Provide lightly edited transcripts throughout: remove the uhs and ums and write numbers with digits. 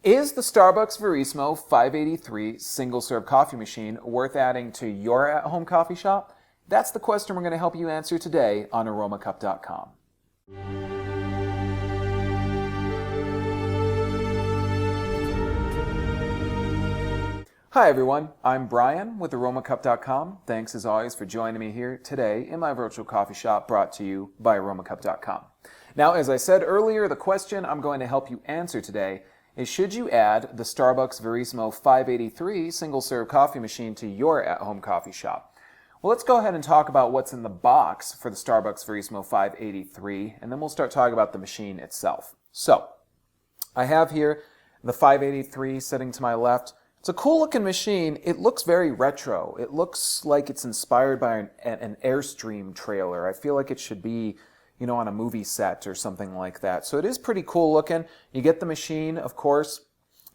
Is the Starbucks Verismo 583 single-serve coffee machine worth adding to your at-home coffee shop? That's the question we're going to help you answer today on Aromacup.com. Hi everyone, I'm Brian with Aromacup.com. Thanks as always for joining me here today in my virtual coffee shop brought to you by Aromacup.com. Now, as I said earlier, the question I'm going to help you answer today is, should you add the Starbucks Verismo 583 single-serve coffee machine to your at-home coffee shop? Well, let's go ahead and talk about what's in the box for the Starbucks Verismo 583, and then we'll start talking about the machine itself. So, I have here the 583 sitting to my left. It's a cool looking machine. It looks very retro. It looks like it's inspired by an Airstream trailer. I feel like it should be, on a movie set or something like that. So it is pretty cool looking. You get the machine, of course.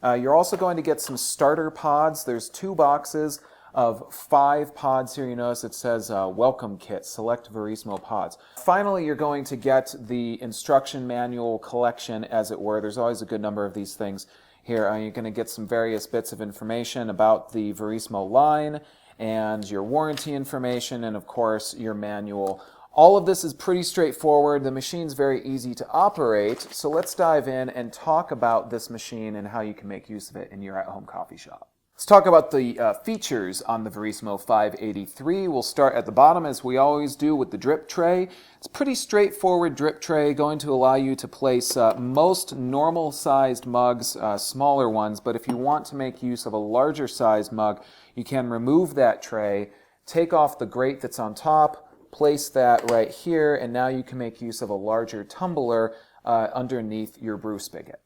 You're also going to get some starter pods. There's 2 boxes of 5 pods here. You notice it says welcome kit, select Verismo pods. Finally, you're going to get the instruction manual collection, as it were. There's always a good number of these things here. You're going to get some various bits of information about the Verismo line and your warranty information and, of course, your manual. All of this is pretty straightforward. The machine's very easy to operate. So let's dive in and talk about this machine and how you can make use of it in your at-home coffee shop. Let's talk about the features on the Verismo 583. We'll start at the bottom, as we always do, with the drip tray. It's a pretty straightforward drip tray, going to allow you to place most normal-sized mugs, smaller ones, but if you want to make use of a larger-sized mug, you can remove that tray, take off the grate that's on top, place that right here, and now you can make use of a larger tumbler underneath your brew spigot.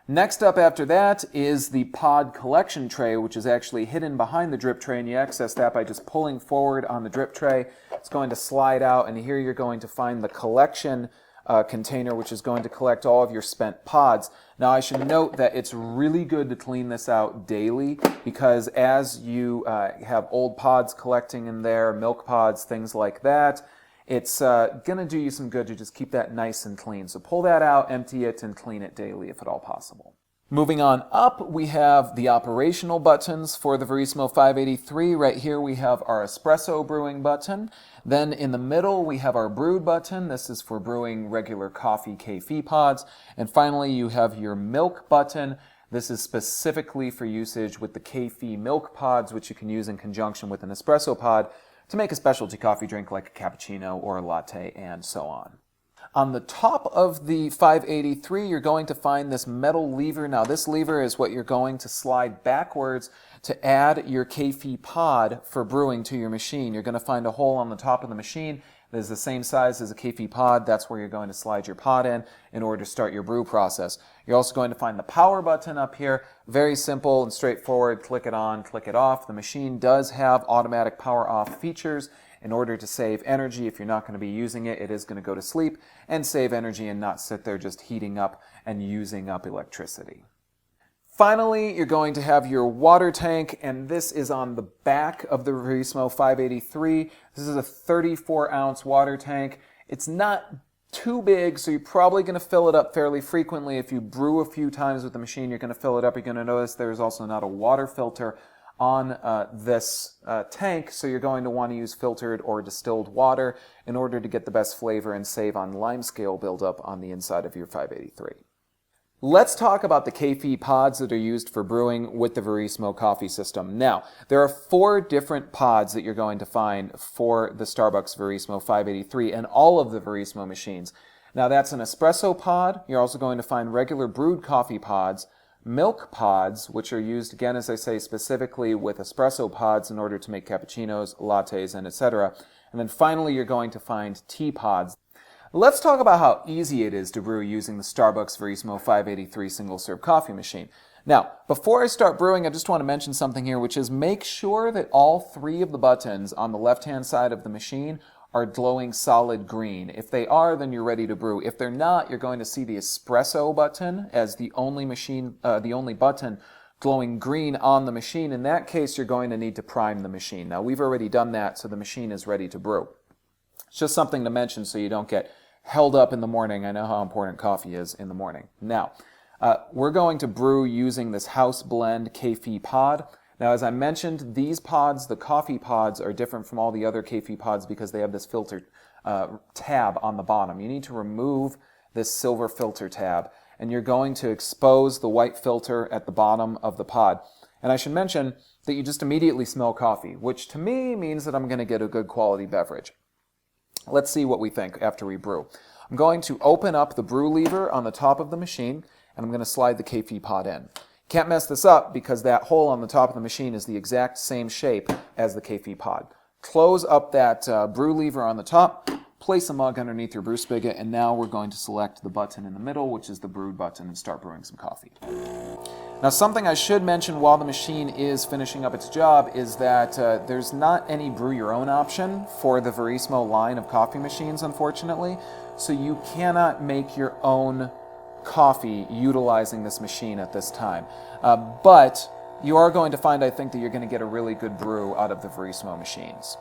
Next up after that is the pod collection tray, which is actually hidden behind the drip tray, and you access that by just pulling forward on the drip tray. It's going to slide out, and here you're going to find the collection container, which is going to collect all of your spent pods. Now, I should note that it's really good to clean this out daily, because as you have old pods collecting in there, milk pods, things like that, it's going to do you some good to just keep that nice and clean. So pull that out, empty it, and clean it daily if at all possible. Moving on up, we have the operational buttons for the Verismo 583. Right here we have our espresso brewing button. Then in the middle we have our brew button. This is for brewing regular coffee kefir pods. And finally you have your milk button. This is specifically for usage with the kefir milk pods, which you can use in conjunction with an espresso pod to make a specialty coffee drink like a cappuccino or a latte, and so on. On the top of the 583, you're going to find this metal lever. Now, this lever is what you're going to slide backwards to add your kefir pod for brewing to your machine. You're going to find a hole on the top of the machine that is the same size as a kefir pod. That's where you're going to slide your pod in order to start your brew process. You're also going to find the power button up here. Very simple and straightforward. Click it on, click it off. The machine does have automatic power off features. In order to save energy, if you're not going to be using it, it is going to go to sleep and save energy and not sit there just heating up and using up electricity. Finally, you're going to have your water tank, and this is on the back of the Verismo 583. This is a 34-ounce water tank. It's not too big, so you're probably going to fill it up fairly frequently. If you brew a few times with the machine, you're going to fill it up. You're going to notice there's also not a water filter on this tank, so you're going to want to use filtered or distilled water in order to get the best flavor and save on limescale buildup on the inside of your 583. Let's talk about the kefir pods that are used for brewing with the Verismo coffee system. Now, there are 4 different pods that you're going to find for the Starbucks Verismo 583 and all of the Verismo machines. Now, that's an espresso pod. You're also going to find regular brewed coffee pods, milk pods, which are used, again, as I say, specifically with espresso pods in order to make cappuccinos, lattes, and etc. And then finally, you're going to find tea pods. Let's talk about how easy it is to brew using the Starbucks Verismo 583 single-serve coffee machine. Now, before I start brewing, I just want to mention something here, which is make sure that all 3 of the buttons on the left-hand side of the machine are glowing solid green. If they are, then you're ready to brew. If they're not, you're going to see the espresso button as the only button glowing green on the machine. In that case, you're going to need to prime the machine. Now, we've already done that, so the machine is ready to brew. It's just something to mention so you don't get held up in the morning. I know how important coffee is in the morning. Now, We're going to brew using this house blend Keffi pod. Now, as I mentioned, these pods, the coffee pods, are different from all the other Keffi pods because they have this filter tab on the bottom. You need to remove this silver filter tab, and you're going to expose the white filter at the bottom of the pod. And I should mention that you just immediately smell coffee, which to me means that I'm going to get a good quality beverage. Let's see what we think after we brew. I'm going to open up the brew lever on the top of the machine, and I'm going to slide the Keffi pod in. Can't mess this up because that hole on the top of the machine is the exact same shape as the Keffi pod. Close up that brew lever on the top, place a mug underneath your brew spigot, and now we're going to select the button in the middle, which is the brewed button, and start brewing some coffee. Now, something I should mention while the machine is finishing up its job is that there's not any brew your own option for the Verismo line of coffee machines, unfortunately, so you cannot make your own coffee utilizing this machine at this time. But you are going to find, I think, that you're going to get a really good brew out of the Verismo machines.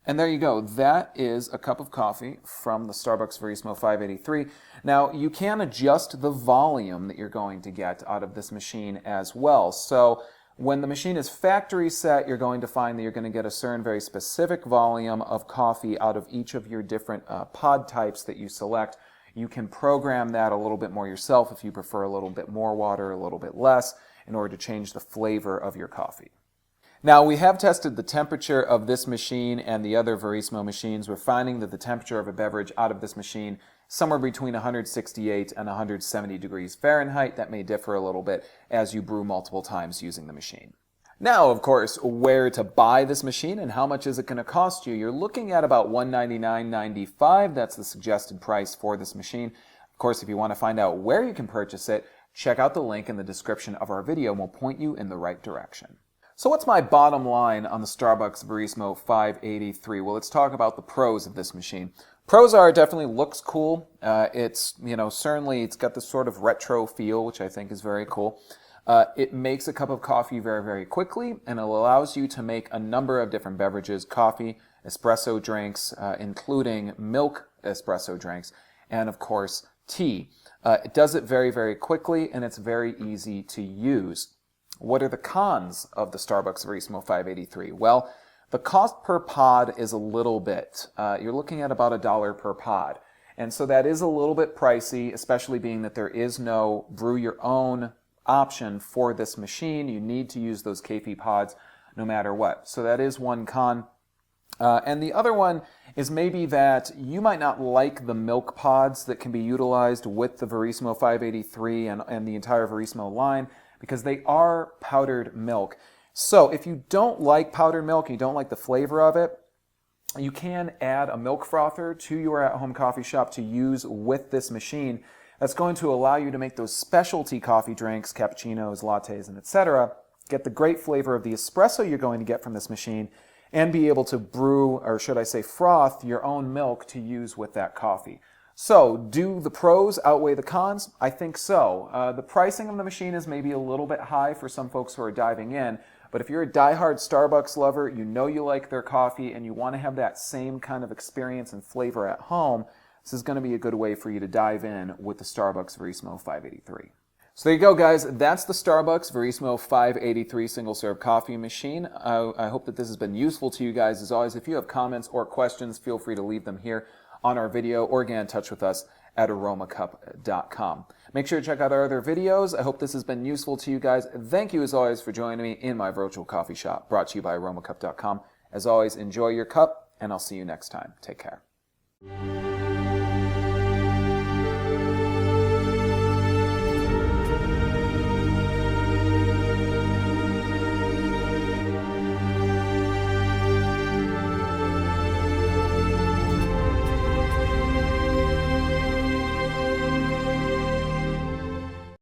And there you go. That is a cup of coffee from the Starbucks Verismo 583. Now, you can adjust the volume that you're going to get out of this machine as well. So when the machine is factory set, you're going to find that you're going to get a certain very specific volume of coffee out of each of your different pod types that you select. You can program that a little bit more yourself if you prefer a little bit more water, a little bit less, in order to change the flavor of your coffee. Now, we have tested the temperature of this machine and the other Verismo machines. We're finding that the temperature of a beverage out of this machine is somewhere between 168 and 170 degrees Fahrenheit. That may differ a little bit as you brew multiple times using the machine. Now, of course, where to buy this machine and how much is it going to cost you? You're looking at about $199.95. That's the suggested price for this machine. Of course, if you want to find out where you can purchase it, check out the link in the description of our video and we'll point you in the right direction. So what's my bottom line on the Starbucks Verismo 583? Well, let's talk about the pros of this machine. Pros are it definitely looks cool. Certainly it's got this sort of retro feel, which I think is very cool. It makes a cup of coffee very, very quickly, and it allows you to make a number of different beverages, coffee, espresso drinks, including milk espresso drinks, and of course, tea. It does it very, very quickly, and it's very easy to use. What are the cons of the Starbucks Verismo 583? Well, the cost per pod is a little bit. You're looking at about $1 per pod. And so that is a little bit pricey, especially being that there is no brew your own option for this machine. You need to use those Keffi pods no matter what. So that is one con. And the other one is maybe that you might not like the milk pods that can be utilized with the Verismo 583 and the entire Verismo line, because they are powdered milk. So if you don't like powdered milk, you don't like the flavor of it, you can add a milk frother to your at-home coffee shop to use with this machine. That's going to allow you to make those specialty coffee drinks, cappuccinos, lattes, and etc., get the great flavor of the espresso you're going to get from this machine, and be able to brew, or should I say froth, your own milk to use with that coffee. So, do the pros outweigh the cons? I think so. The pricing of the machine is maybe a little bit high for some folks who are diving in, but if you're a diehard Starbucks lover, you know you like their coffee, and you want to have that same kind of experience and flavor at home, this is going to be a good way for you to dive in with the Starbucks Verismo 583. So there you go, guys. That's the Starbucks Verismo 583 single-serve coffee machine. I hope that this has been useful to you guys. As always, if you have comments or questions, feel free to leave them here on our video or get in touch with us at Aromacup.com. Make sure to check out our other videos. I hope this has been useful to you guys. Thank you, as always, for joining me in my virtual coffee shop, brought to you by Aromacup.com. As always, enjoy your cup, and I'll see you next time. Take care.